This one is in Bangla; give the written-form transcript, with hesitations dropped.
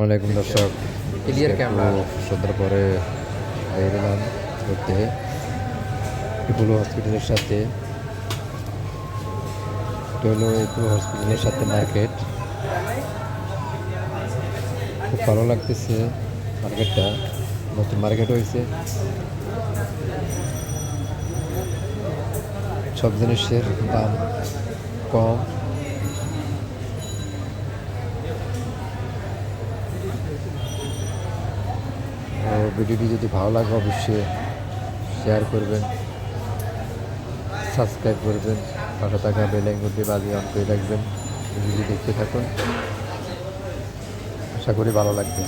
ওয়ালাইকুম দর্শক, ক্লিয়ার ক্যামেরা। সন্ধ্যার পরে বেরোলাম ঘুরতে এপোলো হসপিটালের সাথে। এটা হলো এপোলো হসপিটালের সাথে মার্কেট। খুব ভালো লাগতেছে মার্কেটটা, নতুন মার্কেট হয়েছে। সব জিনিসের দাম কম। ও ভিডিওটি যদি ভালো লাগে অবশ্যই শেয়ার করবেন, সাবস্ক্রাইব করবেন, পাশে থাকা বেল আইকনটি বাজিয়ে অন করে রাখবেন। ভিডিও দেখতে থাকুন, আশা করি ভালো লাগবে।